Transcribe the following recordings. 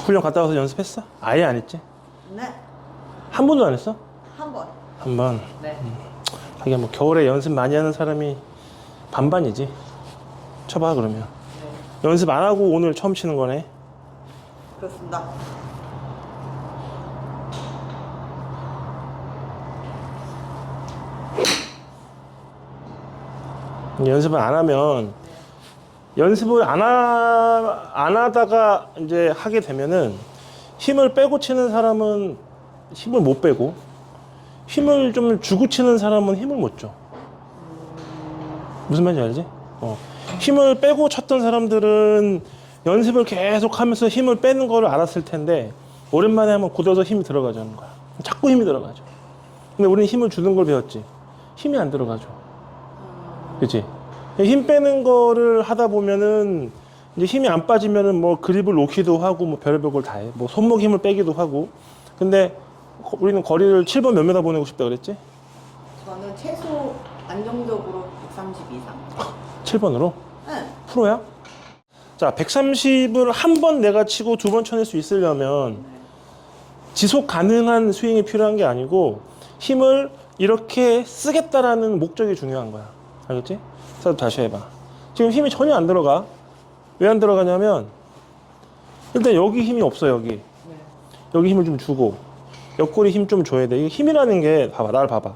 훈련 갔다 와서 연습했어? 아예 안 했지? 네. 한 번도 안 했어? 한 번. 한 번. 네. 하긴 뭐 겨울에 연습 많이 하는 사람이 반반이지. 쳐봐 그러면. 네. 연습 안 하고 오늘 처음 치는 거네. 그렇습니다. 연습을 안 하면 연습을 안 하다가 이제 하게 되면은 힘을 빼고 치는 사람은 힘을 못 빼고 힘을 좀 주고 치는 사람은 힘을 못 줘. 무슨 말인지 알지? 힘을 빼고 쳤던 사람들은 연습을 계속 하면서 힘을 빼는 거를 알았을 텐데 오랜만에 하면 굳어서 힘이 들어가자는 거야. 자꾸 힘이 들어가죠. 근데 우리는 힘을 주는 걸 배웠지. 힘이 안 들어가죠. 그치? 힘 빼는 거를 하다 보면은 이제 힘이 안 빠지면은 뭐 그립을 놓기도 하고 뭐 별의별 걸 다 해. 뭐 손목 힘을 빼기도 하고. 근데 우리는 거리를 7번 몇 메다 보내고 싶다 그랬지? 저는 최소 안정적으로 130 이상. 7번으로? 네. 프로야? 자, 130을 한 번 내가 치고 두 번 쳐낼 수 있으려면 지속 가능한 스윙이 필요한 게 아니고 힘을 이렇게 쓰겠다라는 목적이 중요한 거야. 알겠지? 그래서 다시 해봐. 지금 힘이 전혀 안 들어가. 왜 안 들어가냐면 일단 여기 힘이 없어 여기. 네. 여기 힘을 좀 주고 옆구리 힘 좀 줘야 돼. 이게 힘이라는 게 봐봐. 나를 봐봐.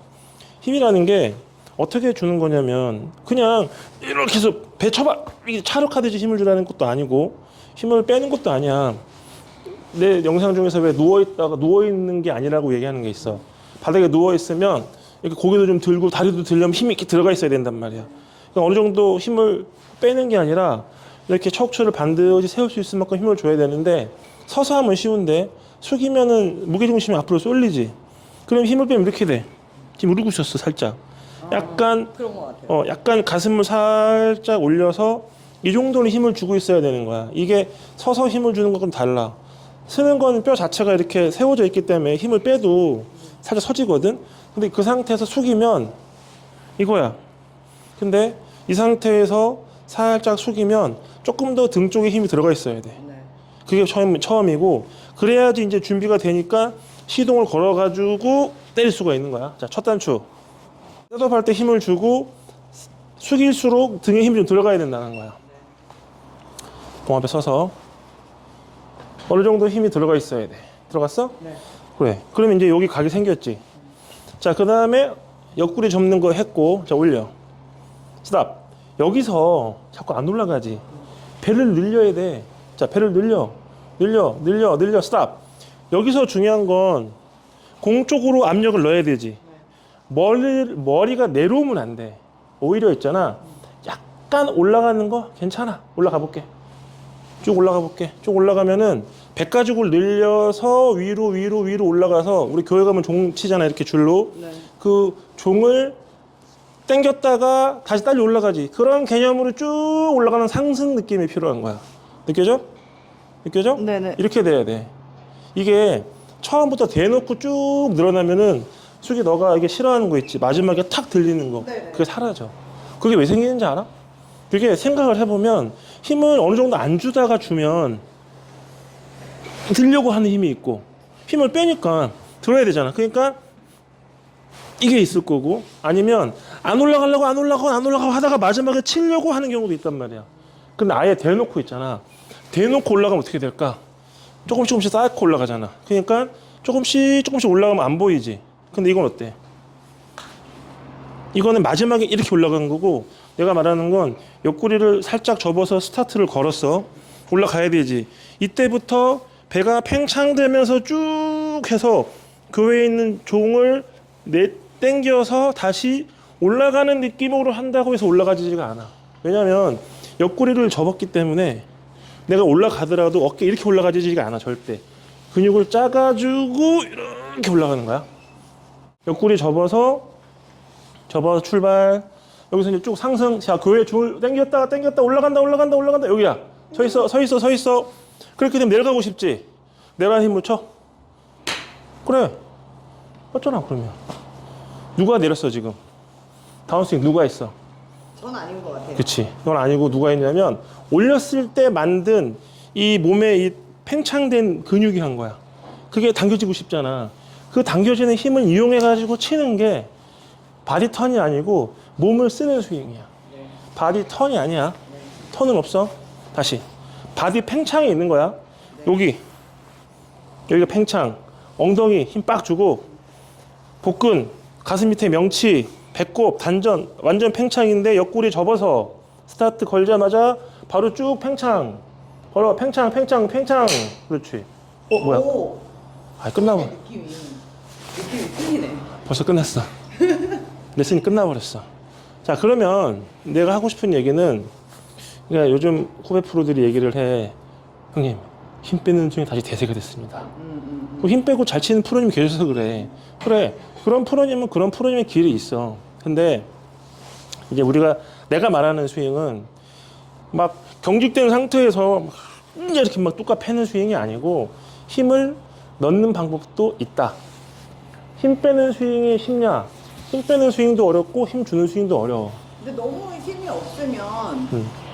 힘이라는 게 어떻게 주는 거냐면 그냥 이렇게 해서 배 쳐봐. 이게 차력하듯이 힘을 주라는 것도 아니고 힘을 빼는 것도 아니야. 내 영상 중에서 왜 누워있는 게 아니라고 얘기하는 게 있어. 바닥에 누워있으면 이렇게 고개도 좀 들고 다리도 들려면 힘이 이렇게 들어가 있어야 된단 말이야. 그러니까 어느 정도 힘을 빼는 게 아니라 이렇게 척추를 반드시 세울 수 있을 만큼 힘을 줘야 되는데 서서 하면 쉬운데 숙이면은 무게중심이 앞으로 쏠리지. 그럼 힘을 빼면 이렇게 돼. 지금 이러고 있었어 살짝. 약간 그런 것 같아요. 약간 가슴을 살짝 올려서 이 정도는 힘을 주고 있어야 되는 거야. 이게 서서 힘을 주는 것과는 달라. 쓰는 건 뼈 자체가 이렇게 세워져 있기 때문에 힘을 빼도 살짝 서지거든. 근데 그 상태에서 숙이면 이거야. 근데 이 상태에서 살짝 숙이면 조금 더 등 쪽에 힘이 들어가 있어야 돼. 네. 그게 처음이고 그래야지 이제 준비가 되니까 시동을 걸어가지고 때릴 수가 있는 거야. 자, 첫 단추. 셋업할 때 힘을 주고 숙일수록 등에 힘이 좀 들어가야 된다는 거야. 공 앞에 서서 어느 정도 힘이 들어가 있어야 돼. 들어갔어? 네. 그래. 그러면 이제 여기 각이 생겼지. 자, 그 다음에 옆구리 접는 거 했고, 자, 올려. 스탑. 여기서 자꾸 안 올라가지. 배를 늘려야 돼. 자, 배를 늘려. 스탑. 여기서 중요한 건 공 쪽으로 압력을 넣어야 되지. 머리가 내려오면 안 돼. 오히려 있잖아. 약간 올라가는 거 괜찮아. 올라가 볼게. 쭉 올라가 볼게. 쭉 올라가면은 백가죽을 늘려서 위로 올라가서 우리 교회 가면 종 치잖아. 이렇게 줄로. 네. 그 종을 당겼다가 다시 딸려 올라가지. 그런 개념으로 쭉 올라가는 상승 느낌이 필요한 거야. 느껴져? 느껴져? 네네. 이렇게 돼야 돼. 이게 처음부터 대놓고 쭉 늘어나면은 숙이 너가 이게 싫어하는 거 있지. 마지막에 탁 들리는 거. 네네. 그게 사라져. 그게 왜 생기는지 알아? 그게 생각을 해보면 힘을 어느 정도 안 주다가 주면 들려고 하는 힘이 있고 힘을 빼니까 들어야 되잖아. 그러니까 이게 있을 거고 아니면 안 올라가고 하다가 마지막에 치려고 하는 경우도 있단 말이야. 근데 아예 대놓고 있잖아. 대놓고 올라가면 어떻게 될까? 조금씩 쌓고 올라가잖아. 그러니까 조금씩 올라가면 안 보이지. 근데 이건 어때? 이거는 마지막에 이렇게 올라간 거고 내가 말하는 건 옆구리를 살짝 접어서 스타트를 걸었어. 올라가야 되지. 이때부터 배가 팽창되면서 쭉 해서 교회에 있는 종을 당겨서 다시 올라가는 느낌으로 한다고 해서 올라가지가 않아. 왜냐면 옆구리를 접었기 때문에 내가 올라가더라도 어깨 이렇게 올라가지가 않아. 절대. 근육을 짜가지고 이렇게 올라가는 거야. 옆구리 접어서 출발. 여기서 이제 쭉 상승. 자, 교회 줄 당겼다 올라간다. 여기야. 서 있어. 그렇게 되면 내려가고 싶지. 내려가는 힘을 쳐. 그래. 맞잖아. 그러면 누가 내렸어 지금? 다운스윙 누가 했어? 전 아닌 것 같아요. 그치. 그건 아니고 누가 했냐면 올렸을 때 만든 이 몸의 이 팽창된 근육이 한 거야. 그게 당겨지고 싶잖아. 그 당겨지는 힘을 이용해 가지고 치는 게 바디 턴이 아니고 몸을 쓰는 스윙이야. 바디 턴이 아니야. 턴은 없어. 다시 바디 팽창이 있는 거야. 여기가 팽창, 엉덩이 힘 빡 주고 복근, 가슴 밑에 명치, 배꼽, 단전 완전 팽창인데 옆구리 접어서 스타트 걸자마자 바로 쭉 팽창. 걸어 팽창. 그렇지. 뭐야? 오, 아, 끝나고 느낌이 틀리네. 벌써 끝났어. 레슨이 끝나버렸어. 자, 그러면 내가 하고 싶은 얘기는, 그러니까 요즘 후배 프로들이 얘기를 해. 형님, 힘 빼는 중에 다시 대세가 됐습니다. 힘 빼고 잘 치는 프로님이 계셔서 그래. 그래. 그런 프로님은 그런 프로님의 길이 있어. 근데 이제 내가 말하는 스윙은 막 경직된 상태에서 이렇게 막 뚝까 패는 스윙이 아니고 힘을 넣는 방법도 있다. 힘 빼는 스윙이 쉽냐? 힘 빼는 스윙도 어렵고 힘 주는 스윙도 어려워. 근데 너무 힘이 없으면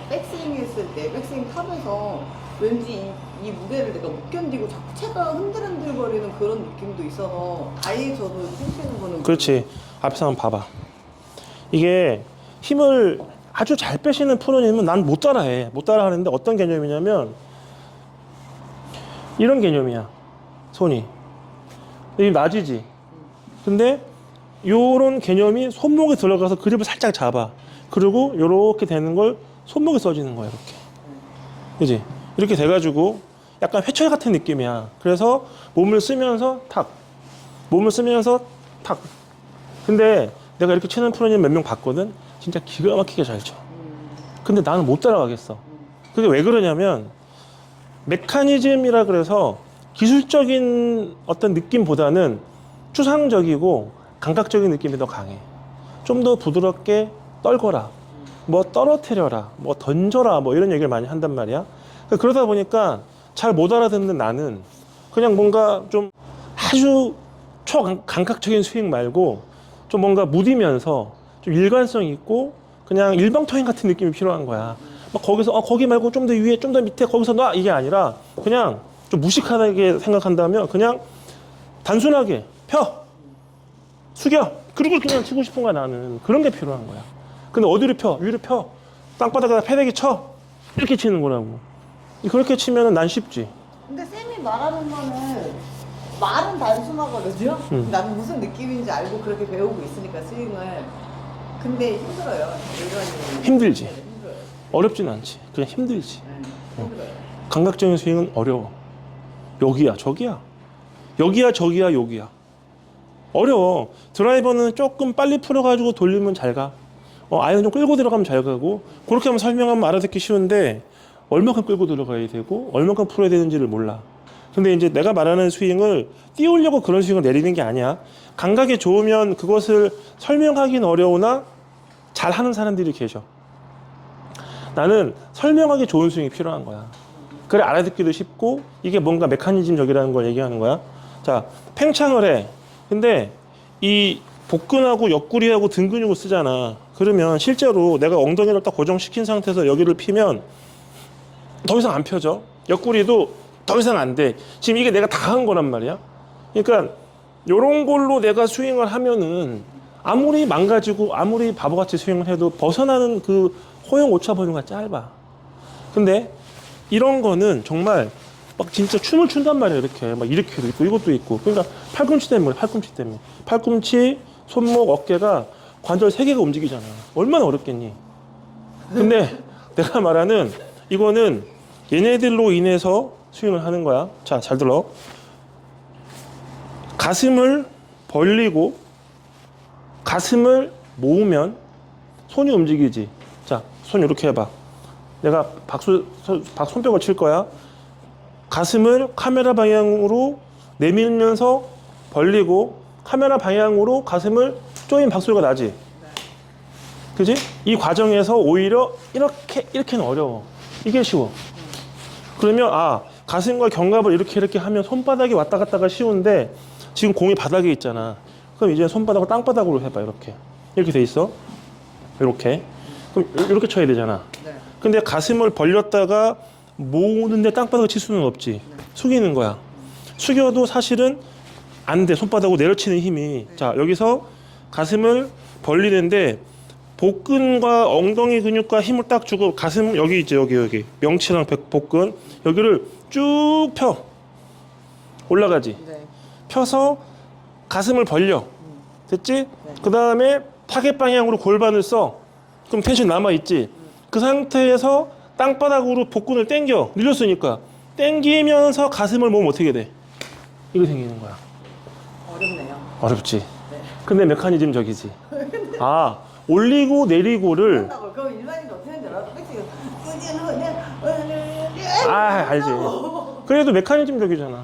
백스윙 했을 때 백스윙 탑에서 왠지 이 무게를 내가 못 견디고 자꾸 채가 흔들흔들거리는 그런 느낌도 있어서 아예 저도 힘빼는 거는 그렇지. 앞에서 한번 봐봐. 이게 힘을 아주 잘 빼시는 프로님은 난 못 따라해. 못 따라하는데 어떤 개념이냐면 이런 개념이야. 손이. 이 낮이지. 근데 요런 개념이 손목에 들어가서 그립을 살짝 잡아. 그리고 요렇게 되는 걸 손목에 써지는 거야. 이렇게. 그지? 이렇게 돼가지고 약간 회초리 같은 느낌이야. 그래서 몸을 쓰면서 탁. 몸을 쓰면서 탁. 근데 내가 이렇게 치는 프로님 몇 명 봤거든? 진짜 기가 막히게 잘 쳐. 근데 나는 못 따라가겠어. 그게 왜 그러냐면 메커니즘이라 그래서 기술적인 어떤 느낌보다는 추상적이고 감각적인 느낌이 더 강해. 좀 더 부드럽게 떨거라, 뭐 떨어뜨려라, 뭐 던져라, 뭐 이런 얘기를 많이 한단 말이야. 그러다 보니까 잘 못 알아듣는 나는 그냥 뭔가 좀 아주 초감각적인 스윙 말고 좀 뭔가 무디면서 좀 일관성 있고 그냥 일방통행 같은 느낌이 필요한 거야. 막 거기서 거기 말고 좀 더 위에, 좀 더 밑에, 거기서 놔, 이게 아니라 그냥 좀 무식하게 생각한다면 그냥 단순하게 펴, 숙여, 그리고 그냥 치고 싶은 거야. 나는 그런 게 필요한 거야. 근데 어디로 펴? 위로 펴, 땅바닥에다 패대기 쳐, 이렇게 치는 거라고. 그렇게 치면은 난 쉽지. 근데 쌤이 말하는 거는 말은 단순하거든요. 나는 무슨 느낌인지 알고 그렇게 배우고 있으니까 스윙을. 근데 힘들어요. 힘들지. 힘들어요. 어렵진 않지. 그냥 힘들지. 힘들어요. 감각적인 스윙은 어려워. 여기야, 저기야. 여기야, 저기야, 여기야. 어려워. 드라이버는 조금 빨리 풀어가지고 돌리면 잘 가. 아이언 좀 끌고 들어가면 잘 가고. 그렇게 하면 설명하면 알아듣기 쉬운데 얼마큼 끌고 들어가야 되고 얼마큼 풀어야 되는지를 몰라. 근데 이제 내가 말하는 스윙을 띄우려고 그런 스윙을 내리는 게 아니야. 감각이 좋으면 그것을 설명하기는 어려우나 잘하는 사람들이 계셔. 나는 설명하기 좋은 스윙이 필요한 거야. 그래 알아듣기도 쉽고 이게 뭔가 메커니즘적이라는 걸 얘기하는 거야. 자, 팽창을 해. 근데 이 복근하고 옆구리하고 등 근육을 쓰잖아. 그러면 실제로 내가 엉덩이를 딱 고정시킨 상태에서 여기를 피면 더 이상 안 펴져. 옆구리도 더 이상 안 돼. 지금 이게 내가 다 한 거란 말이야. 그러니까 요런 걸로 내가 스윙을 하면은 아무리 망가지고 아무리 바보같이 스윙을 해도 벗어나는 그 허용 오차 범위가 짧아. 근데 이런 거는 정말 막 진짜 춤을 춘단 말이야. 이렇게 막 이렇게도 있고 이것도 있고. 그러니까 팔꿈치 때문에. 팔꿈치, 손목, 어깨가 관절 3개가 움직이잖아. 얼마나 어렵겠니? 근데 내가 말하는 이거는 얘네들로 인해서 스윙을 하는 거야. 자, 잘 들어. 가슴을 벌리고 가슴을 모으면 손이 움직이지. 자, 손 이렇게 해봐. 내가 손뼉을 칠 거야. 가슴을 카메라 방향으로 내밀면서 벌리고 카메라 방향으로 가슴을 쪼인 박수가 나지. 그지? 이 과정에서 오히려 이렇게는 어려워. 이게 쉬워. 그러면 가슴과 견갑을 이렇게 하면 손바닥이 왔다 갔다가 쉬운데 지금 공이 바닥에 있잖아. 그럼 이제 손바닥을 땅바닥으로 해봐. 이렇게 돼 있어. 이렇게. 그럼 이렇게 쳐야 되잖아. 네. 근데 가슴을 벌렸다가 모으는데 땅바닥을 칠 수는 없지. 숙이는 거야. 숙여도 사실은 안 돼. 손바닥으로 내려치는 힘이. 자, 여기서 가슴을 벌리는데 복근과 엉덩이 근육과 힘을 딱 주고 가슴 여기 있죠. 여기 명치랑 복근 여기를 쭉 펴. 올라가지. 네. 펴서 가슴을 벌려. 됐지? 그 다음에 타겟 방향으로 골반을 써. 그럼 텐션 남아있지? 그 상태에서 땅바닥으로 복근을 당겨. 늘렸으니까. 당기면서 가슴을 모으면 어떻게 돼? 이거 생기는 거야. 어렵네요. 어렵지? 네. 근데 메커니즘 저기지. 아, 올리고 내리고를. 그럼 일반인이 어떻게 하는지 알아? 백스윙. 아, 알지. 그래도 메커니즘 적이잖아.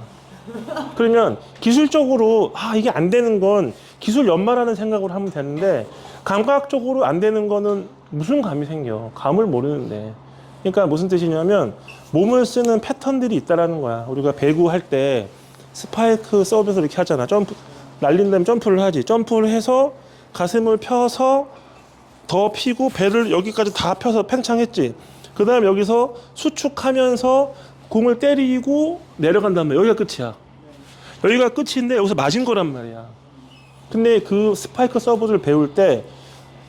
그러면 기술적으로 이게 안 되는 건 기술 연마라는 생각으로 하면 되는데 감각적으로 안 되는 거는 무슨 감이 생겨. 감을 모르는데. 그러니까 무슨 뜻이냐면 몸을 쓰는 패턴들이 있다라는 거야. 우리가 배구 할 때 스파이크 서브에서 이렇게 하잖아. 점프 날린 다음에 점프를 하지. 점프를 해서 가슴을 펴서 더 피고 배를 여기까지 다 펴서 팽창했지. 그 다음에 여기서 수축하면서 공을 때리고 내려간단 말이야. 여기가 끝이야. 여기가 끝인데 여기서 맞은 거란 말이야. 근데 그 스파이크 서브를 배울 때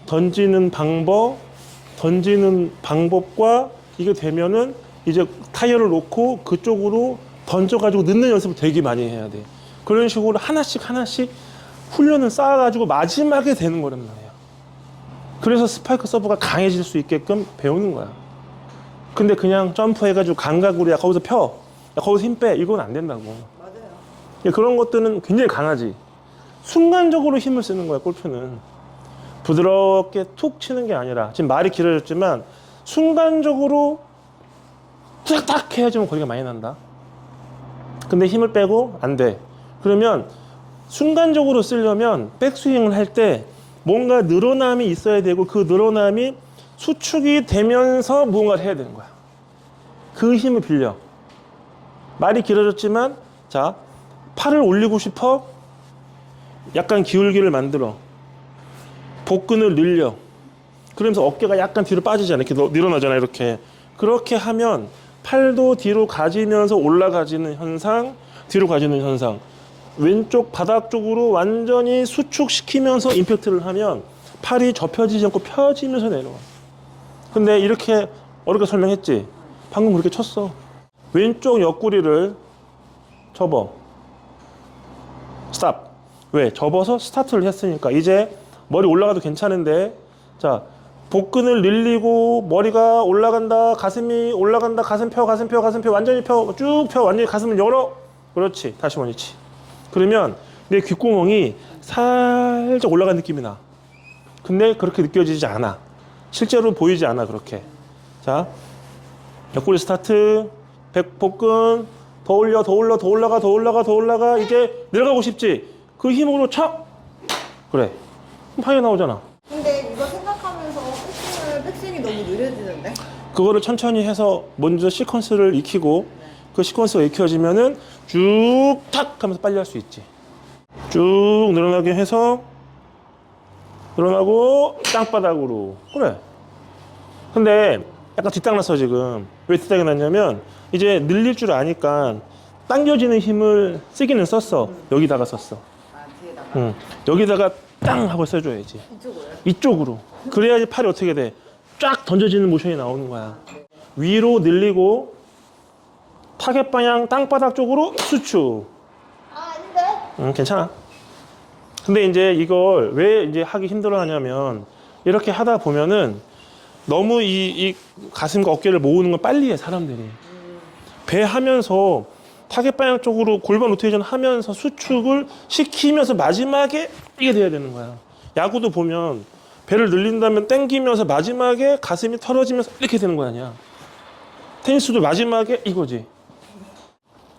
던지는 방법과 이게 되면은 이제 타이어를 놓고 그쪽으로 던져가지고 넣는 연습을 되게 많이 해야 돼. 그런 식으로 하나씩 훈련을 쌓아가지고 마지막에 되는 거란 말이야. 그래서 스파이크 서브가 강해질 수 있게끔 배우는 거야. 근데 그냥 점프해가지고 감각으로 야 거기서 펴, 야 거기서 힘 빼, 이건 안 된다고. 맞아요. 그런 것들은 굉장히 강하지. 순간적으로 힘을 쓰는 거야, 골프는. 부드럽게 툭 치는 게 아니라, 지금 말이 길어졌지만 순간적으로 탁탁 해야지만 거리가 많이 난다. 근데 힘을 빼고 안 돼. 그러면 순간적으로 쓰려면 백스윙을 할 때 뭔가 늘어남이 있어야 되고 그 늘어남이 수축이 되면서 무언가를 해야 되는 거야. 그 힘을 빌려. 말이 길어졌지만 자, 팔을 올리고 싶어? 약간 기울기를 만들어. 복근을 늘려. 그러면서 어깨가 약간 뒤로 빠지잖아. 이렇게 늘어나잖아. 이렇게. 그렇게 하면 팔도 뒤로 가지면서 올라가지는 현상, 뒤로 가지는 현상. 왼쪽 바닥 쪽으로 완전히 수축시키면서 임팩트를 하면 팔이 접혀지지 않고 펴지면서 내려와. 근데 이렇게 어렵게 설명했지? 방금 그렇게 쳤어. 왼쪽 옆구리를 접어. 스탑. 왜? 접어서 스타트를 했으니까. 이제 머리 올라가도 괜찮은데, 자, 복근을 늘리고 머리가 올라간다, 가슴이 올라간다, 가슴 펴, 완전히 펴, 쭉 펴, 완전히 가슴을 열어. 그렇지. 다시 원위치. 그러면 내 귓구멍이 살짝 올라간 느낌이 나. 근데 그렇게 느껴지지 않아. 실제로 보이지 않아, 그렇게. 자, 옆구리 스타트, 복근, 더 올려, 더 올라가. 이제 내려가고 싶지? 그 힘으로 쳐! 그래. 방에 나오잖아. 근데 이거 생각하면서 백스윙이 너무 느려지는데? 그거를 천천히 해서 먼저 시퀀스를 익히고 그 시퀀스가 익혀지면은 쭉 탁 하면서 빨리 할 수 있지. 쭉 늘어나게 해서 늘어나고 땅바닥으로. 그래. 근데 약간 뒷땅났어 지금. 왜 뒷땅이 났냐면 이제 늘릴 줄 아니까 당겨지는 힘을 쓰기는 썼어. 여기다가 썼어. 아, 뒤에다가? 응. 여기다가 땅 하고 써줘야지. 이쪽으로요? 이쪽으로. 그래야지 팔이 어떻게 돼? 쫙 던져지는 모션이 나오는 거야. 위로 늘리고 타겟 방향 땅바닥 쪽으로 수축. 아, 아닌데? 괜찮아. 근데 이제 이걸 왜 이제 하기 힘들어 하냐면 이렇게 하다 보면은 너무 이 가슴과 어깨를 모으는 걸 빨리 해, 사람들이. 배 하면서 타겟 방향 쪽으로 골반 로테이션 하면서 수축을 시키면서 마지막에 이게 돼야 되는 거야. 야구도 보면 배를 늘린다면 당기면서 마지막에 가슴이 털어지면서 이렇게 되는 거 아니야. 테니스도 마지막에 이거지.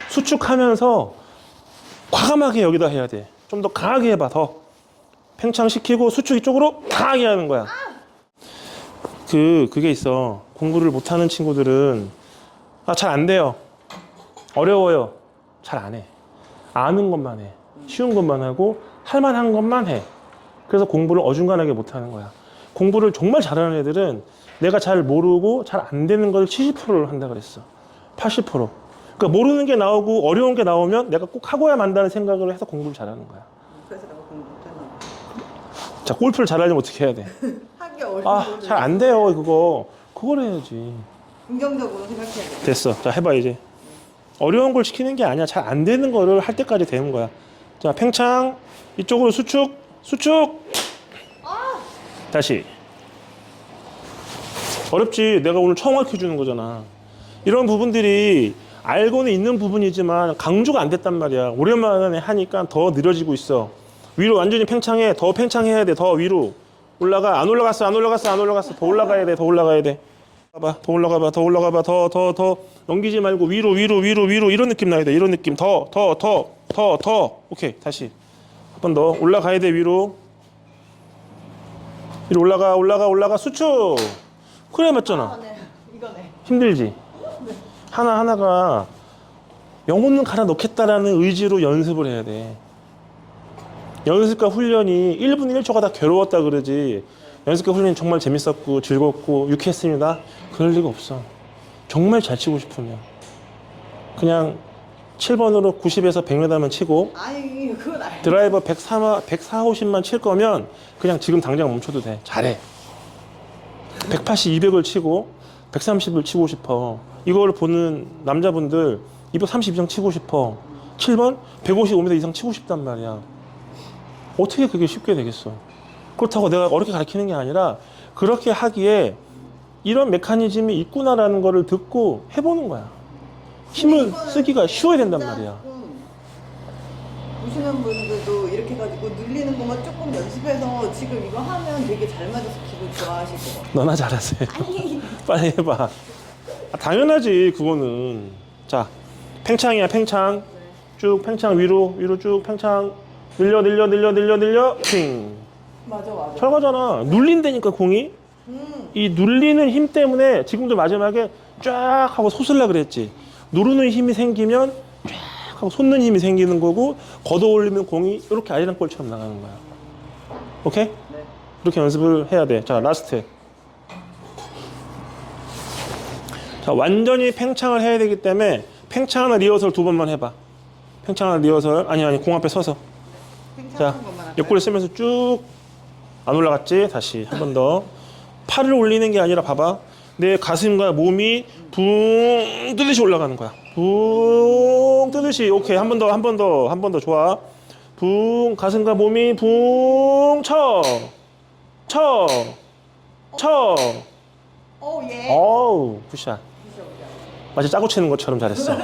수축하면서 과감하게 여기다 해야 돼. 좀 더 강하게 해봐. 더 팽창시키고 수축 이쪽으로 강하게 하는 거야. 그게 있어. 공부를 못하는 친구들은 잘 안 돼요. 어려워요. 잘 안 해. 아는 것만 해. 쉬운 것만 하고 할 만한 것만 해. 그래서 공부를 어중간하게 못하는 거야. 공부를 정말 잘하는 애들은 내가 잘 모르고 잘 안 되는 걸 70%를 한다 그랬어. 80%. 그러니까 모르는 게 나오고 어려운 게 나오면 내가 꼭 하고야 만다는 생각을 해서 공부를 잘하는 거야. 그래서 내가 공부 못했나 봐. 자, 골프를 잘하려면 어떻게 해야 돼? 하기 어려운 아, 거를 잘 안 돼요, 그거. 그걸 해야지. 긍정적으로 생각해야 돼. 됐어. 자, 해봐, 이제. 어려운 걸 시키는 게 아니야. 잘 안 되는 거를 할 때까지 되는 거야. 자, 팽창. 이쪽으로 수축. 수축. 다시. 어렵지. 내가 오늘 처음 가르쳐 주는 거잖아. 이런 부분들이 알고는 있는 부분이지만 강조가 안 됐단 말이야. 오랜만에 하니까 더 느려지고 있어. 위로 완전히 팽창해. 더 팽창해야 돼. 더 위로. 올라가. 안 올라갔어. 안 올라갔어. 안 올라갔어. 더 올라가야 돼. 더 올라가야 돼. 봐봐. 더 올라가봐. 더 올라가봐. 더. 넘기지 말고 위로. 이런 느낌 나야 돼. 이런 느낌. 더. 오케이. 다시. 한 번 더. 올라가야 돼. 위로. 위로 올라가. 수축. 그래 맞잖아. 아, 네. 이거네. 힘들지? 하나하나가 영혼은 갈아 넣겠다라는 의지로 연습을 해야 돼. 연습과 훈련이 1분 1초가 다 괴로웠다 그러지. 연습과 훈련이 정말 재밌었고 즐겁고 유쾌했습니다. 그럴 리가 없어. 정말 잘 치고 싶으면 그냥 7번으로 90에서 100m만 치고 아니 그건 아니. 드라이버 140만 칠 거면 그냥 지금 당장 멈춰도 돼. 잘해. 180, 200을 치고 130을 치고 싶어. 이걸 보는 남자분들 230 이상 치고 싶어. 7번 155m 이상 치고 싶단 말이야. 어떻게 그게 쉽게 되겠어? 그렇다고 내가 어렵게 가르치는 게 아니라 그렇게 하기에 이런 메커니즘이 있구나라는 거를 듣고 해보는 거야. 힘을 쓰기가 쉬워야 된단 말이야. 보시는 분들도 이렇게 가지고 늘리는 것만 조금 연습해서 지금 이거 하면 되게 잘 맞아서 기분 좋아하실 것 같아요. 너나 잘하세요. 아니 빨리 해봐. 아, 당연하지 그거는. 자, 팽창이야 팽창. 쭉 팽창 위로 쭉 팽창. 늘려 핑. 맞아. 저거잖아. 눌린다니까 공이. 이 눌리는 힘 때문에 지금도 마지막에 쫙 하고 솟으려 그랬지. 누르는 힘이 생기면 쫙 하고 솟는 힘이 생기는 거고 걷어 올리면 공이 이렇게 아리랑볼처럼 나가는 거야. 오케이? 네. 이렇게 연습을 해야 돼. 자, 라스트. 자, 완전히 팽창을 해야 되기 때문에 팽창하는 리허설 2번만 해봐. 팽창하는 리허설. 아니 공 앞에 서서. 자, 옆구리 쓰면서 쭉 안 올라갔지? 다시 한 번 더. 팔을 올리는 게 아니라 봐봐. 내 가슴과 몸이 붕 뜨듯이 올라가는 거야. 붕 뜨듯이. 오케이. 한 번 더. 좋아. 붕 가슴과 몸이 붕 쳐. 오 예. 어우, 굿샷. 마치 짜고 치는 것처럼 잘했어.